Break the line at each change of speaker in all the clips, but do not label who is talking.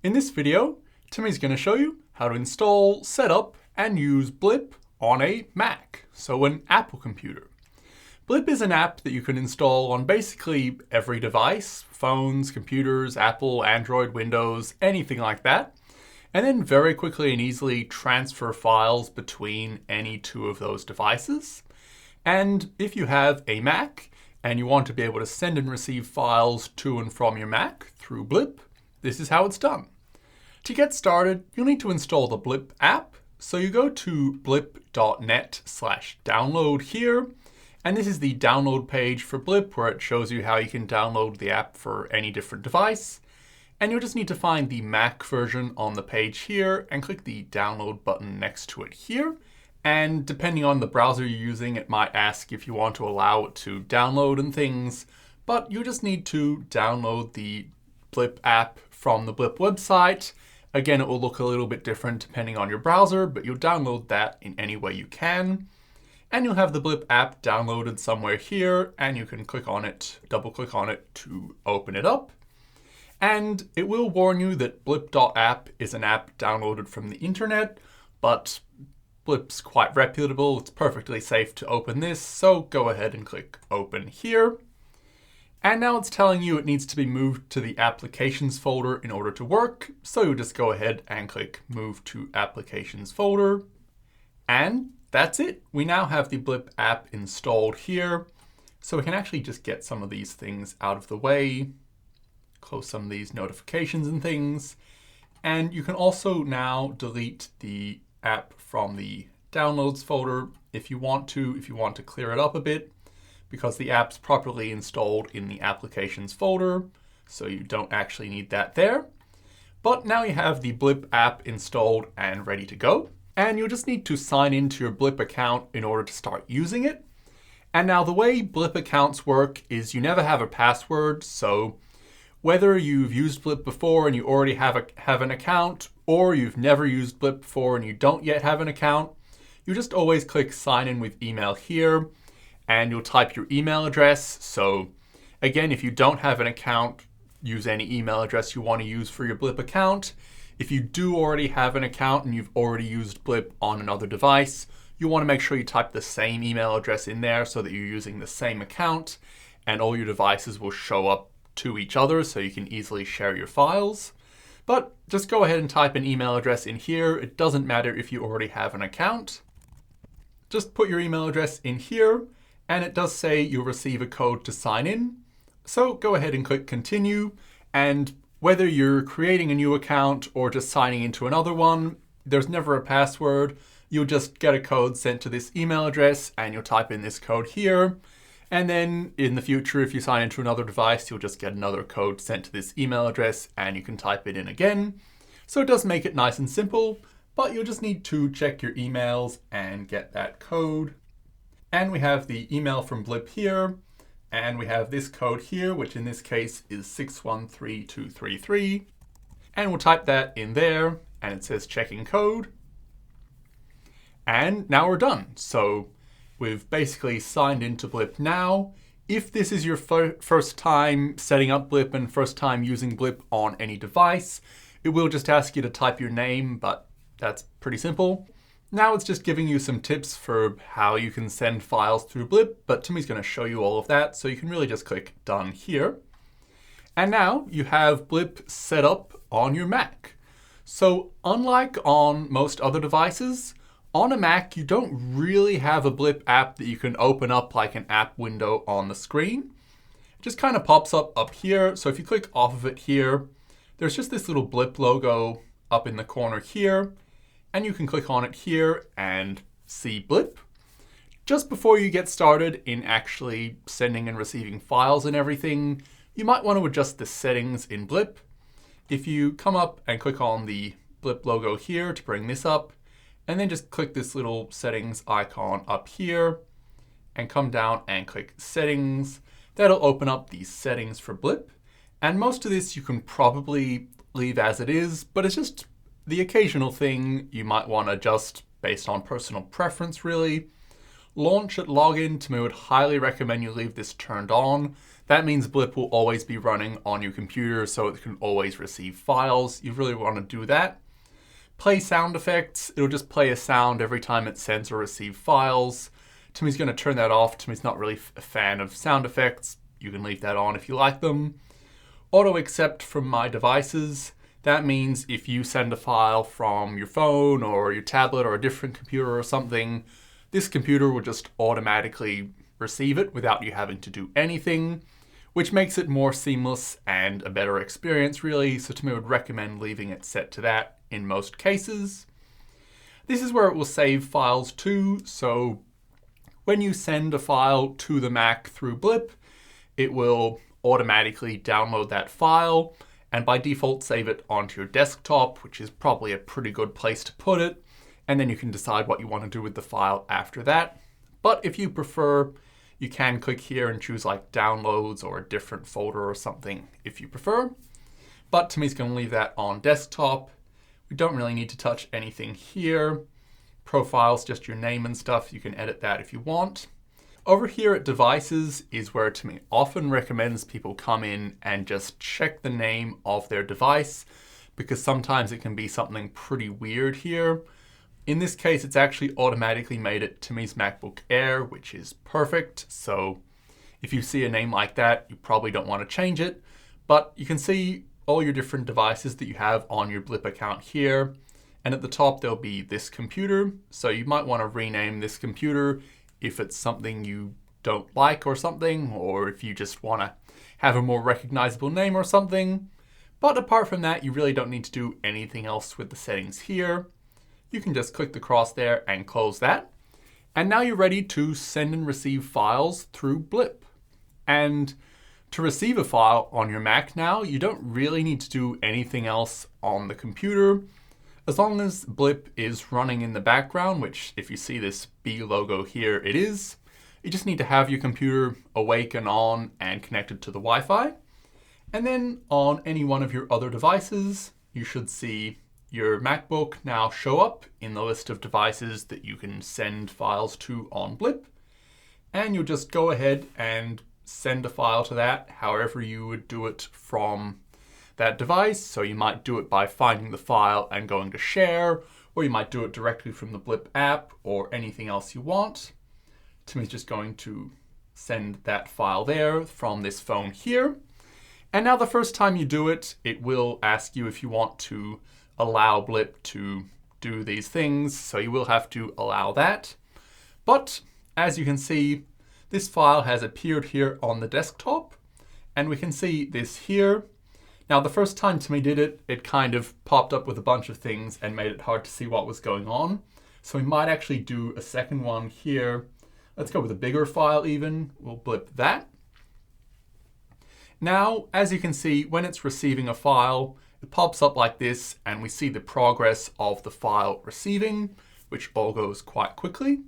In this video, Timmy's going to show you how to install, set up, and use Blip on a Mac, so an Apple computer. Blip is an app that you can install on basically every device, phones, computers, Apple, Android, Windows, anything like that, and then very quickly and easily transfer files between any two of those devices. And if you have a Mac and you want to be able to send and receive files to and from your Mac through Blip, this is how it's done. To get started, you'll need to install the Blip app. So you go to blip.net/download here. And this is the download page for Blip where it shows you how you can download the app for any different device. And you'll just need to find the Mac version on the page here and click the download button next to it here. And depending on the browser you're using, it might ask if you want to allow it to download and things, but you just need to download the Blip app from the Blip website. Again, it will look a little bit different depending on your browser, but you'll download that in any way you can. And you'll have the Blip app downloaded somewhere here, and you can click on it, double click on it to open it up. And it will warn you that blip.app is an app downloaded from the internet, but Blip's quite reputable. It's perfectly safe to open this, so go ahead and click open here. And now it's telling you it needs to be moved to the applications folder in order to work. So you'll just go ahead and click move to applications folder. And that's it. We now have the Blip app installed here. So we can actually just get some of these things out of the way. Close some of these notifications and things. And you can also now delete the app from the downloads folder if you want to clear it up a bit, because the app's properly installed in the applications folder, so you don't actually need that there. But now you have the Blip app installed and ready to go. And you'll just need to sign into your Blip account in order to start using it. And now the way Blip accounts work is you never have a password, so whether you've used Blip before and you already have an account, or you've never used Blip before and you don't yet have an account, you just always click sign in with email here, and you'll type your email address. So again, if you don't have an account, use any email address you want to use for your Blip account. If you do already have an account and you've already used Blip on another device, you want to make sure you type the same email address in there so that you're using the same account, and all your devices will show up to each other so you can easily share your files. But just go ahead and type an email address in here. It doesn't matter if you already have an account. Just put your email address in here, and it does say you'll receive a code to sign in. So go ahead and click continue. And whether you're creating a new account or just signing into another one, there's never a password. You'll just get a code sent to this email address, and you'll type in this code here. And then in the future, if you sign into another device, you'll just get another code sent to this email address, and you can type it in again. So it does make it nice and simple, but you'll just need to check your emails and get that code. And we have the email from Blip here, and we have this code here, which in this case is 613233. And we'll type that in there, and it says checking code. And now we're done. So we've basically signed into Blip now. If this is your first time setting up Blip and first time using Blip on any device, it will just ask you to type your name, but that's pretty simple. Now it's just giving you some tips for how you can send files through Blip, but Timmy's going to show you all of that, so you can really just click done here. And now you have Blip set up on your Mac. So unlike on most other devices, on a Mac, you don't really have a Blip app that you can open up like an app window on the screen. It just kind of pops up here. So if you click off of it here, there's just this little Blip logo up in the corner here. And you can click on it here and see Blip. Just before you get started in actually sending and receiving files and everything, you might want to adjust the settings in Blip. If you come up and click on the Blip logo here to bring this up, and then just click this little settings icon up here and come down and click settings. That'll open up the settings for Blip. And most of this you can probably leave as it is, but it's just the occasional thing you might want to adjust based on personal preference really. Launch at login, Timmy would highly recommend you leave this turned on. That means Blip will always be running on your computer, so it can always receive files. You really want to do that. Play sound effects. It'll just play a sound every time it sends or receives files. Timmy's going to turn that off. Timmy's not really a fan of sound effects. You can leave that on if you like them. Auto accept from my devices. That means if you send a file from your phone or your tablet or a different computer or something, this computer will just automatically receive it without you having to do anything, which makes it more seamless and a better experience really. So Timmy would recommend leaving it set to that in most cases. This is where it will save files to. So when you send a file to the Mac through Blip, it will automatically download that file and by default save it onto your desktop, which is probably a pretty good place to put it. And then you can decide what you want to do with the file after that. But if you prefer, you can click here and choose like downloads or a different folder or something if you prefer. But Timmy's going to leave that on desktop. We don't really need to touch anything here. Profiles, just your name and stuff. You can edit that if you want. Over here at devices is where Timmy often recommends people come in and just check the name of their device, because sometimes it can be something pretty weird here. In this case, it's actually automatically made it Timmy's MacBook Air, which is perfect. So if you see a name like that, you probably don't want to change it, but you can see all your different devices that you have on your Blip account here. And at the top, there'll be this computer. So you might want to rename this computer if it's something you don't like or something, or if you just want to have a more recognizable name or something. But apart from that, you really don't need to do anything else with the settings here. You can just click the cross there and close that. And now you're ready to send and receive files through Blip. And to receive a file on your Mac now, you don't really need to do anything else on the computer. As long as Blip is running in the background, which if you see this B logo here, it is, you just need to have your computer awake and on and connected to the Wi-Fi. And then on any one of your other devices, you should see your MacBook now show up in the list of devices that you can send files to on Blip. And you'll just go ahead and send a file to that however you would do it from that device. So you might do it by finding the file and going to share, or you might do it directly from the Blip app or anything else you want. Timmy's just going to send that file there from this phone here. And now the first time you do it, it will ask you if you want to allow Blip to do these things. So you will have to allow that. But as you can see, this file has appeared here on the desktop, and we can see this here. Now, the first time Timmy did it, it kind of popped up with a bunch of things and made it hard to see what was going on. So we might actually do a second one here. Let's go with a bigger file even. We'll Blip that. Now, as you can see, when it's receiving a file, it pops up like this, and we see the progress of the file receiving, which all goes quite quickly.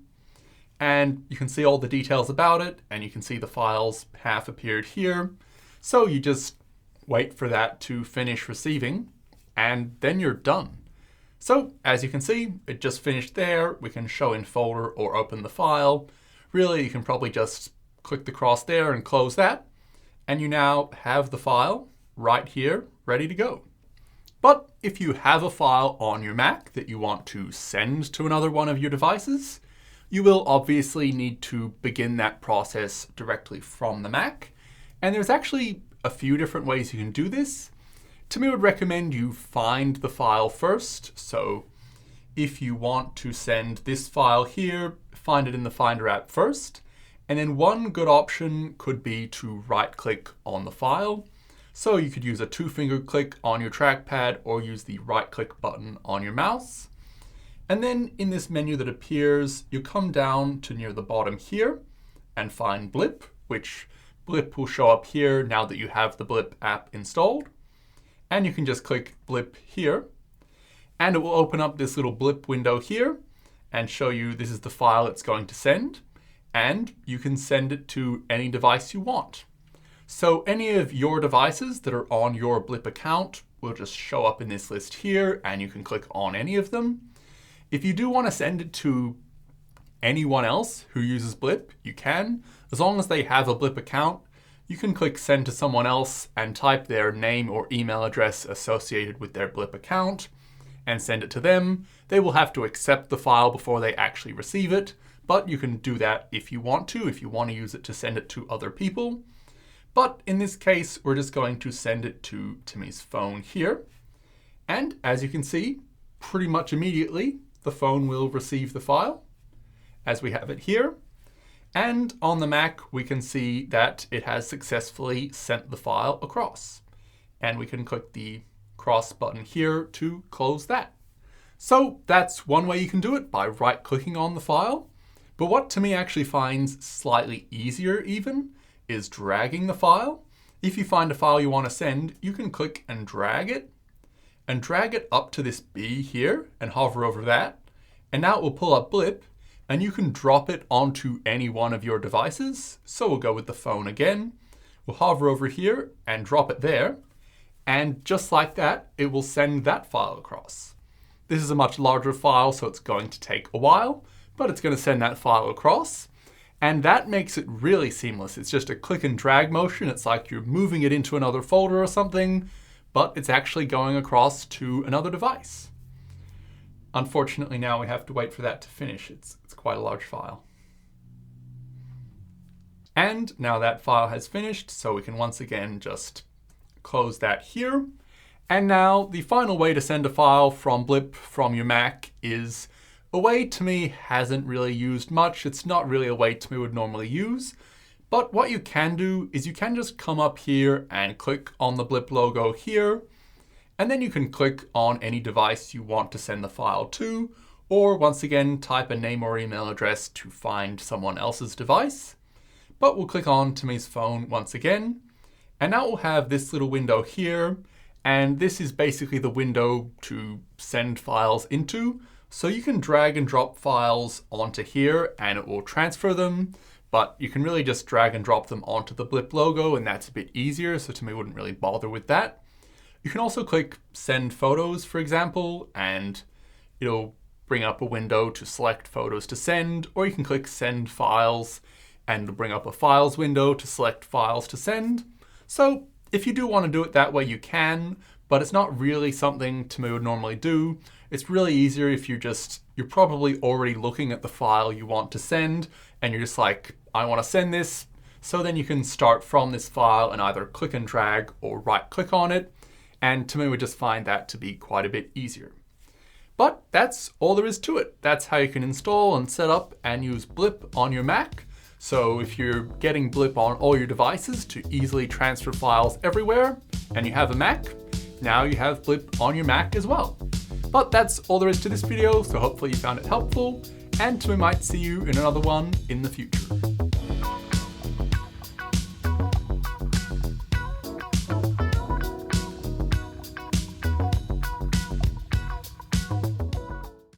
And you can see all the details about it, and you can see the files have appeared here. So you just wait for that to finish receiving, and then you're done. So as you can see, it just finished there. We can show in folder or open the file. Really, you can probably just click the cross there and close that, and you now have the file right here, ready to go. But if you have a file on your Mac that you want to send to another one of your devices, you will obviously need to begin that process directly from the Mac. And there's actually a few different ways you can do this. Timmy would recommend you find the file first. So if you want to send this file here, find it in the Finder app first. And then one good option could be to right-click on the file. So you could use a two-finger click on your trackpad or use the right-click button on your mouse. And then in this menu that appears, you come down to near the bottom here and find Blip, which Blip will show up here now that you have the Blip app installed. And you can just click Blip here, and it will open up this little Blip window here and show you this is the file it's going to send, and you can send it to any device you want. So any of your devices that are on your Blip account will just show up in this list here, and you can click on any of them. If you do want to send it to anyone else who uses Blip, you can. As long as they have a Blip account, you can click send to someone else and type their name or email address associated with their Blip account and send it to them. They will have to accept the file before they actually receive it, but you can do that if you want to use it to send it to other people. But in this case, we're just going to send it to Timmy's phone here. And as you can see, pretty much immediately, the phone will receive the file as we have it here. And on the Mac, we can see that it has successfully sent the file across. And we can click the cross button here to close that. So that's one way you can do it, by right-clicking on the file. But what Timmy actually finds slightly easier even is dragging the file. If you find a file you want to send, you can click and drag it up to this B here and hover over that. And now it will pull up Blip, and you can drop it onto any one of your devices. So we'll go with the phone again. We'll hover over here and drop it there. And just like that, it will send that file across. This is a much larger file, so it's going to take a while, but it's going to send that file across. And that makes it really seamless. It's just a click and drag motion. It's like you're moving it into another folder or something, but it's actually going across to another device. Unfortunately, now we have to wait for that to finish. It's quite a large file. And now that file has finished, so we can once again just close that here. And now the final way to send a file from Blip from your Mac is a way Timmy hasn't really used much. It's not really a way Timmy would normally use. But what you can do is you can just come up here and click on the Blip logo here. And then you can click on any device you want to send the file to, or once again, type a name or email address to find someone else's device. But we'll click on Timmy's phone once again. And now we'll have this little window here. And this is basically the window to send files into. So you can drag and drop files onto here and it will transfer them. But you can really just drag and drop them onto the Blip logo, and that's a bit easier. So Timmy wouldn't really bother with that. You can also click send photos, for example, and it'll bring up a window to select photos to send, or you can click send files and it'll bring up a files window to select files to send. So if you do want to do it that way, you can, but it's not really something Timmy would normally do. It's really easier if you're probably already looking at the file you want to send and you're just like, I want to send this. So then you can start from this file and either click and drag or right click on it. And Timmy would just find that to be quite a bit easier. But that's all there is to it. That's how you can install and set up and use Blip on your Mac. So if you're getting Blip on all your devices to easily transfer files everywhere, and you have a Mac, now you have Blip on your Mac as well. But that's all there is to this video, so hopefully you found it helpful, and we might see you in another one in the future.